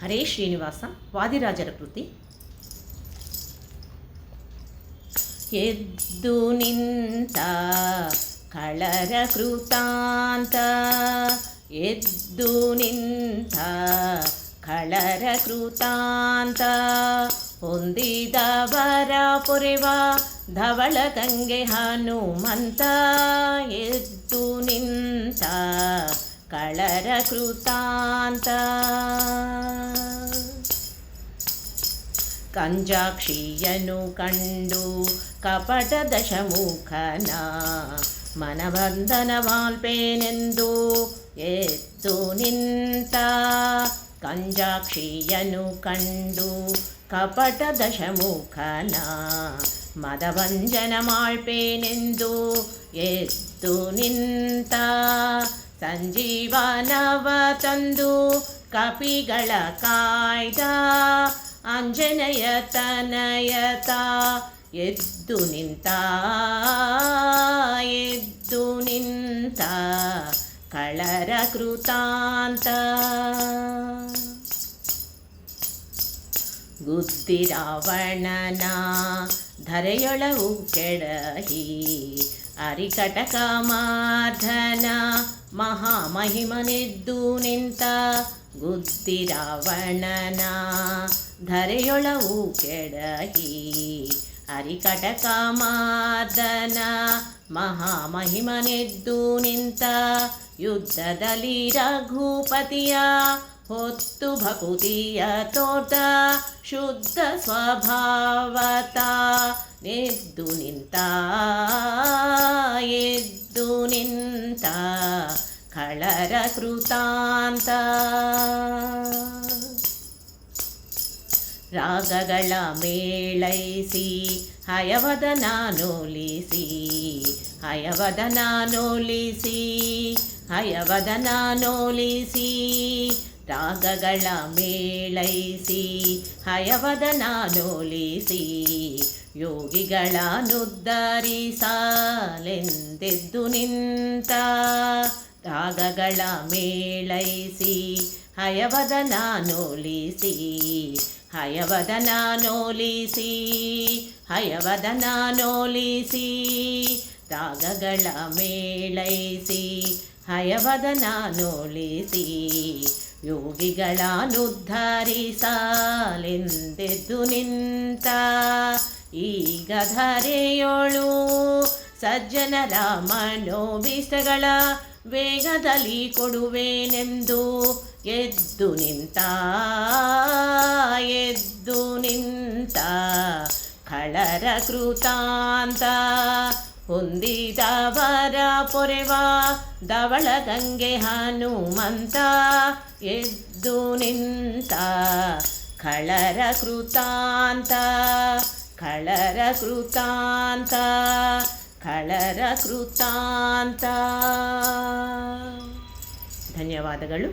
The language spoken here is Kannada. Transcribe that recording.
ಹರೇ ಶ್ರೀನಿವಾಸ ವಾದಿರಾಜರ ಕೃತಿ. ಎದ್ದು ನಿಂತ ಕಳರ ಕೃತಾಂತ, ಎದ್ದು ನಿಂತ ಕಳರ ಕೃತಾಂತ, ಹೊಂದಿದವರ ಪೊರೆವ ಧವಳ ಗಂಗೆ ಹನುಮಂತ. ಎದ್ದು ನಿಂತ ಕಳರ ಕೃತಾಂತ, ಕಂಜಾಕ್ಷಿಯನು ಕಂಡು ಕಪಟ ದಶಮುಖನ, ಮನಬಂಧನವಾಲ್ಪೇನೆಂದು ಎದ್ದು ನಿಂತ. ಕಂಜಾಕ್ಷಿಯನು ಕಂಡು ಕಪಟ ದಶಮುಖನ, ಮದಭಂಜನ ಮಾಳ್ಪೇನೆಂದು ಎದ್ದು ನಿಂತ. ಸಂಜೀವನವ ತಂದು ಕಪಿಗಳ ಕಾಯ್ದ ಆಂಜನೇಯ ತನಯತ. ಎದ್ದು ನಿಂತ, ಎದ್ದು ನಿಂತ ಕಳರ ಕೃತಾಂತ. ಗುದ್ದಿ ರಾವಣನ ಧರೆಯೊಳವು ಕೆಡಹಿ, ಅರಿಕಟಕ ಮಾರ್ಧನ ಮಹಾಮಹಿಮನೆದ್ದು ನಿಂತ. ಗುದ್ದಿ ರಾವಣನ ಧರೆಯೊಳವು ಕೆಡಹಿ, ಅರಿಕಟಕ ಮಾರ್ಧನ ಮಹಾಮಹಿಮನೆದ್ದು ನಿಂತ. ಯುದ್ಧದಲ್ಲಿ ರಘುಪತಿಯ ಹೊತ್ತು ಭಕುತಿಯ ತೋಟ, ಶುದ್ಧ ಸ್ವಭಾವತ ಎದ್ದು ನಿಂತ. ಎದ್ದು ನಿಂತ ಕಳರ ಕೃತಾಂತ. ರಾಗಗಳ ಮೇಳೈಸಿ ಹಯವದನಾನೋಲಿಸಿ, ಹಯವದನಾನೋಲಿಸಿ, ಹಯವದನಾನೋಲಿಸಿ. ರಾಗಗಳ ಮೇಳೈಸಿ ಹಯವದನಾನೋಲಿಸಿ, ಯೋಗಿಗಳನ್ನುದ್ಧರಿಸಲೆಂದೆದ್ದು ನಿಂತ. ರಾಗಗಳ ಮೇಳೈಸಿ ಹಯವದನಾನೋಲಿಸಿ, ಹಯವದನಾನೋಲಿಸಿ, ಹಯವದನಾನೋಲಿಸಿ. ರಾಗಗಳ ಮೇಳೈಸಿ ಹಯವದನಾನೋಲಿಸಿ, ಯೋಗಿಗಳನ್ನುದ್ಧರಿಸಲೆಂದೆದ್ದು ನಿಂತ. ಈಗ ಧರೆಯೋಳು ಸಜ್ಜನರ ಮನೋಭೀಷ್ಟಗಳ ವೇಗದಲ್ಲಿ ಕೊಡುವೆನೆಂದು ಎದ್ದು ನಿಂತ. ಎದ್ದು ನಿಂತ ಕಳರ ಕೃತಾಂತ, ಹೊಂದಿದವರ ಪೊರೆವ ಧವಳ ಗಂಗೆ ಹನುಮಂತ. ಎದ್ದು ನಿಂತ ಕಳರ ಕೃತಾಂತ, ಕಳರ ಕೃತಾಂತ, ಕಳರ ಕೃತಾಂತ. ಧನ್ಯವಾದಗಳು.